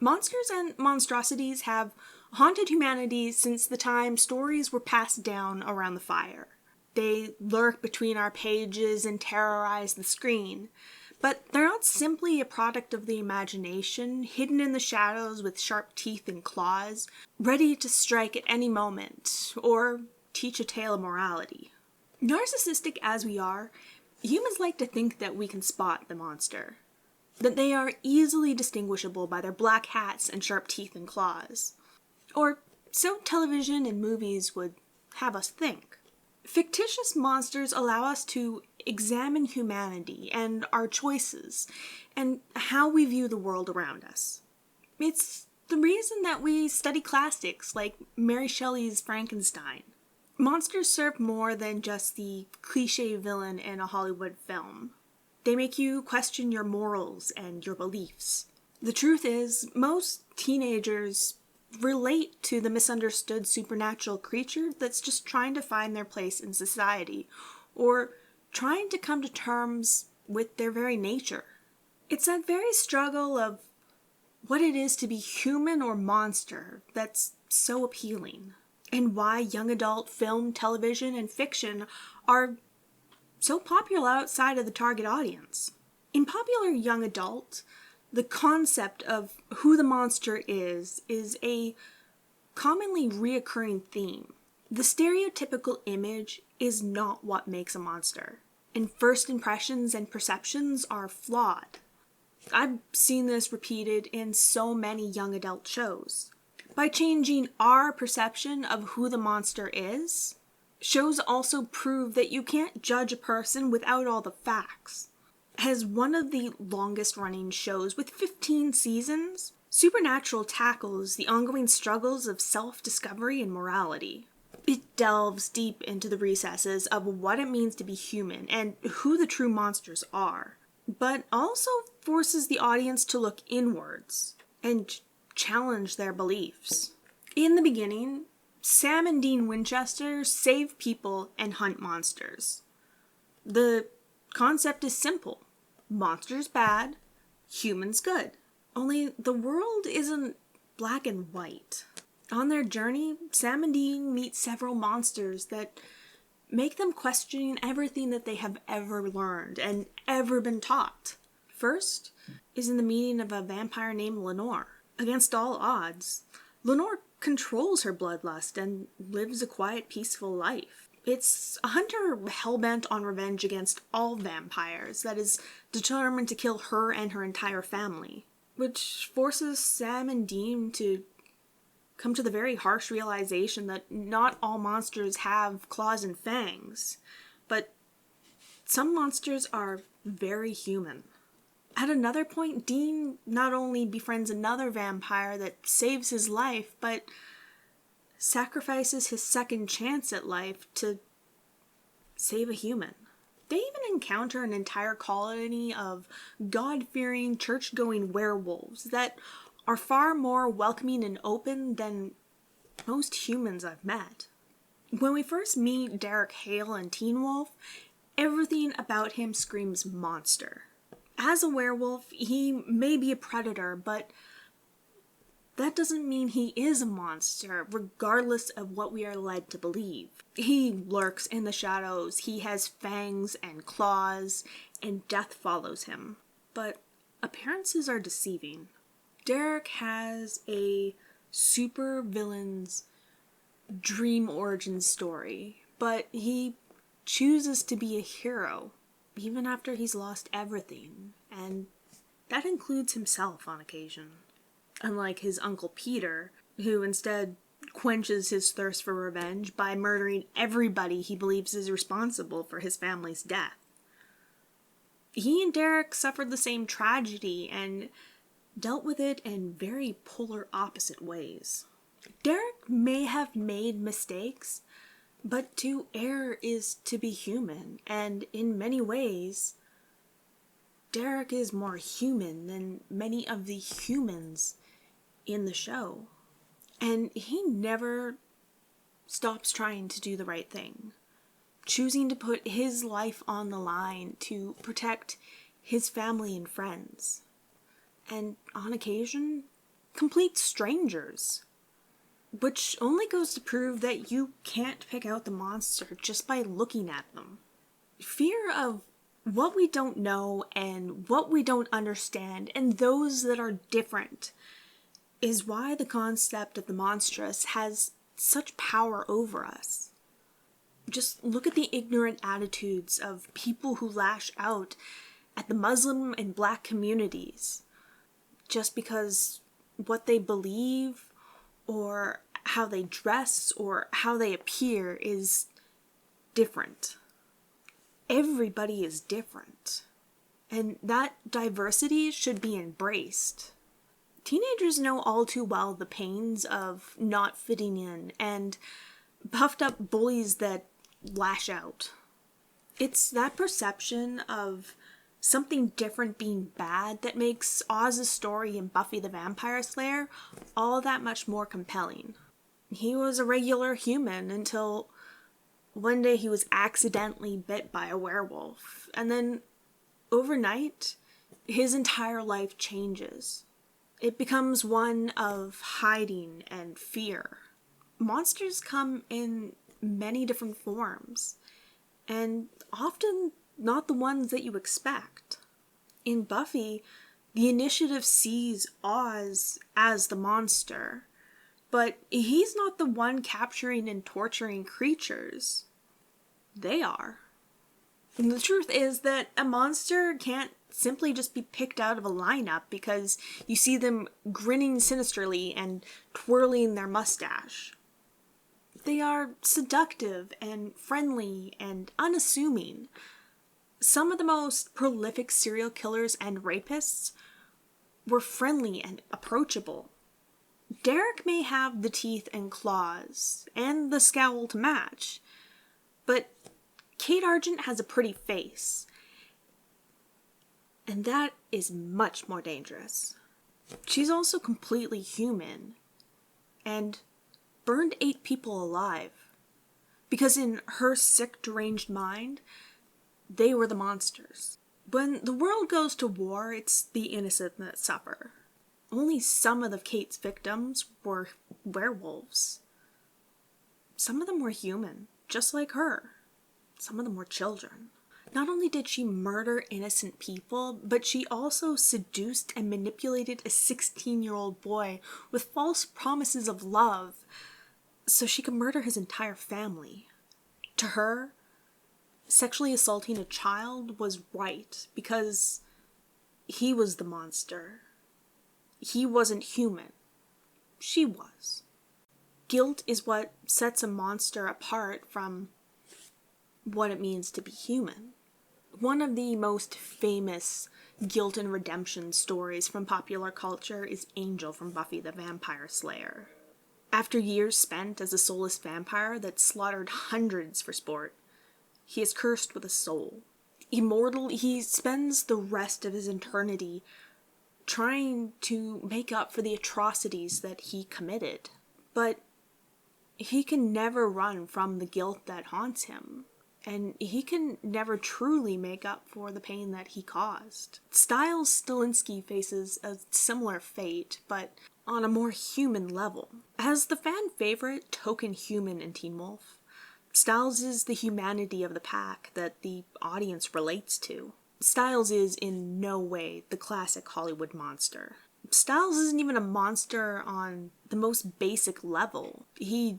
Monsters and monstrosities have haunted humanity since the time stories were passed down around the fire. They lurk between our pages and terrorize the screen. But they're not simply a product of the imagination, hidden in the shadows with sharp teeth and claws, ready to strike at any moment, or teach a tale of morality. Narcissistic as we are, humans like to think that we can spot the monster, that they are easily distinguishable by their black hats and sharp teeth and claws. Or so television and movies would have us think. Fictitious monsters allow us to examine humanity and our choices and how we view the world around us. It's the reason that we study classics like Mary Shelley's Frankenstein. Monsters serve more than just the cliché villain in a Hollywood film. They make you question your morals and your beliefs. The truth is, most teenagers relate to the misunderstood supernatural creature that's just trying to find their place in society, or trying to come to terms with their very nature. It's that very struggle of what it is to be human or monster that's so appealing, and why young adult film, television, and fiction are so popular outside of the target audience. In popular young adult, the concept of who the monster is a commonly reoccurring theme. The stereotypical image is not what makes a monster, and first impressions and perceptions are flawed. I've seen this repeated in so many young adult shows. By changing our perception of who the monster is, shows also prove that you can't judge a person without all the facts. As one of the longest running shows with 15 seasons, Supernatural tackles the ongoing struggles of self-discovery and morality. It delves deep into the recesses of what it means to be human and who the true monsters are, but also forces the audience to look inwards and challenge their beliefs. In the beginning, Sam and Dean Winchester save people and hunt monsters. The concept is simple. Monsters bad, humans good. Only the world isn't black and white. On their journey, Sam and Dean meet several monsters that make them question everything that they have ever learned and ever been taught. First is in the meeting of a vampire named Lenore. Against all odds, Lenore controls her bloodlust and lives a quiet, peaceful life. It's a hunter hell-bent on revenge against all vampires that is determined to kill her and her entire family, which forces Sam and Dean to come to the very harsh realization that not all monsters have claws and fangs, but some monsters are very human. At another point, Dean not only befriends another vampire that saves his life, but sacrifices his second chance at life to save a human. They even encounter an entire colony of God-fearing, church-going werewolves that are far more welcoming and open than most humans I've met. When we first meet Derek Hale and Teen Wolf, everything about him screams monster. As a werewolf, he may be a predator, but that doesn't mean he is a monster, regardless of what we are led to believe. He lurks in the shadows, he has fangs and claws, and death follows him. But appearances are deceiving. Derek has a super villain's dream origin story, but he chooses to be a hero, even after he's lost everything, and that includes himself on occasion. Unlike his Uncle Peter, who instead quenches his thirst for revenge by murdering everybody he believes is responsible for his family's death. He and Derek suffered the same tragedy and dealt with it in very polar opposite ways. Derek may have made mistakes, but to err is to be human, and in many ways, Derek is more human than many of the humans in the show. And he never stops trying to do the right thing, choosing to put his life on the line to protect his family and friends. And on occasion, complete strangers. Which only goes to prove that you can't pick out the monster just by looking at them. Fear of what we don't know and what we don't understand and those that are different is why the concept of the monstrous has such power over us. Just look at the ignorant attitudes of people who lash out at the Muslim and Black communities just because what they believe or how they dress or how they appear is different. Everybody is different, and that diversity should be embraced. Teenagers know all too well the pains of not fitting in and puffed up bullies that lash out. It's that perception of something different being bad that makes Oz's story in Buffy the Vampire Slayer all that much more compelling. He was a regular human until one day he was accidentally bit by a werewolf, and then overnight, his entire life changes. It becomes one of hiding and fear. Monsters come in many different forms, and often not the ones that you expect. In Buffy, the initiative sees Oz as the monster, but he's not the one capturing and torturing creatures. They are. And the truth is that a monster can't simply just be picked out of a lineup because you see them grinning sinisterly and twirling their mustache. They are seductive and friendly and unassuming. Some of the most prolific serial killers and rapists were friendly and approachable. Derek may have the teeth and claws and the scowl to match, but Kate Argent has a pretty face, and that is much more dangerous. She's also completely human, and burned 8 people alive, because in her sick, deranged mind, they were the monsters. When the world goes to war, it's the innocent that suffer. Only some of Kate's victims were werewolves. Some of them were human, just like her. Some of them were children. Not only did she murder innocent people, but she also seduced and manipulated a 16-year-old boy with false promises of love so she could murder his entire family. To her, sexually assaulting a child was right because he was the monster. He wasn't human. She was. Guilt is what sets a monster apart from what it means to be human. One of the most famous guilt and redemption stories from popular culture is Angel from Buffy the Vampire Slayer. After years spent as a soulless vampire that slaughtered hundreds for sport, he is cursed with a soul. Immortal, he spends the rest of his eternity trying to make up for the atrocities that he committed. But he can never run from the guilt that haunts him. And he can never truly make up for the pain that he caused. Styles Stilinski faces a similar fate, but on a more human level. As the fan favorite token human in Teen Wolf, Styles is the humanity of the pack that the audience relates to. Styles is in no way the classic Hollywood monster. Styles isn't even a monster on the most basic level. He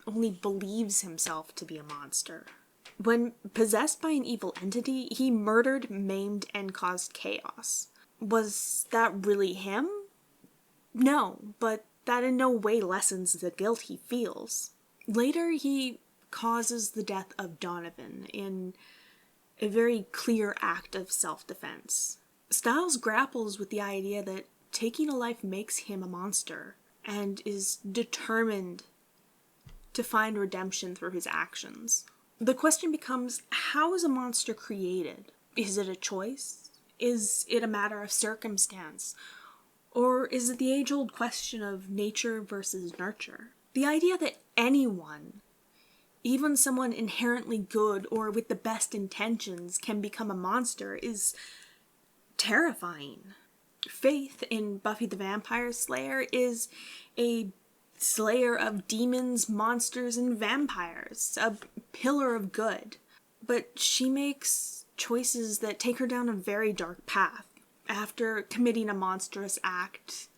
only believes himself to be a monster. When possessed by an evil entity, he murdered, maimed, and caused chaos. Was that really him? No, but that in no way lessens the guilt he feels. Later, he causes the death of Donovan in a very clear act of self-defense. Styles grapples with the idea that taking a life makes him a monster, and is determined to find redemption through his actions. The question becomes, how is a monster created? Is it a choice? Is it a matter of circumstance? Or is it the age-old question of nature versus nurture? The idea that anyone, even someone inherently good or with the best intentions, can become a monster is terrifying. Faith in Buffy the Vampire Slayer is a slayer of demons, monsters, and vampires, a pillar of good. But she makes choices that take her down a very dark path. After committing a monstrous act,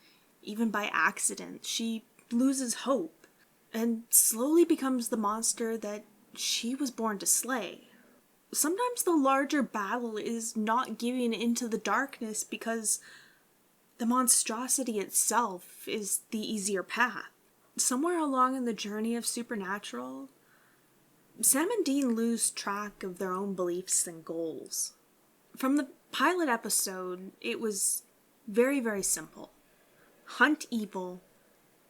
even by accident, she loses hope and slowly becomes the monster that she was born to slay. Sometimes the larger battle is not giving into the darkness because the monstrosity itself is the easier path. Somewhere along in the journey of Supernatural, Sam and Dean lose track of their own beliefs and goals. From the pilot episode, it was very, very simple. Hunt evil,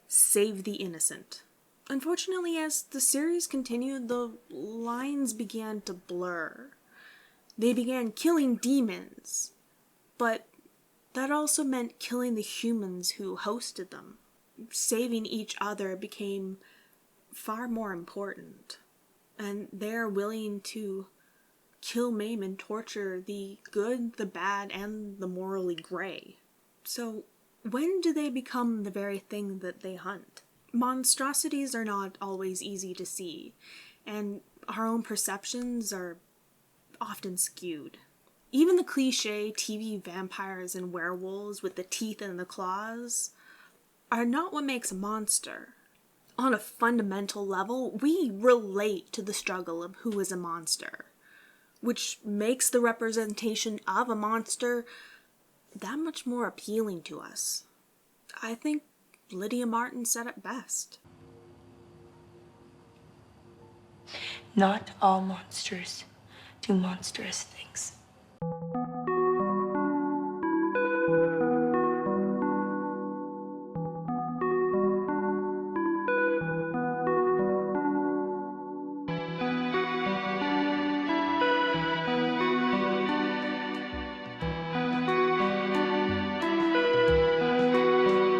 save the innocent. Unfortunately, as the series continued, the lines began to blur. They began killing demons, but that also meant killing the humans who hosted them. Saving each other became far more important. And they're willing to kill, maim, and torture the good, the bad, and the morally gray. So, when do they become the very thing that they hunt? Monstrosities are not always easy to see, and our own perceptions are often skewed. Even the cliche TV vampires and werewolves with the teeth and the claws are not what makes a monster. On a fundamental level, we relate to the struggle of who is a monster, which makes the representation of a monster that much more appealing to us. I think Lydia Martin said it best. Not all monsters do monstrous things.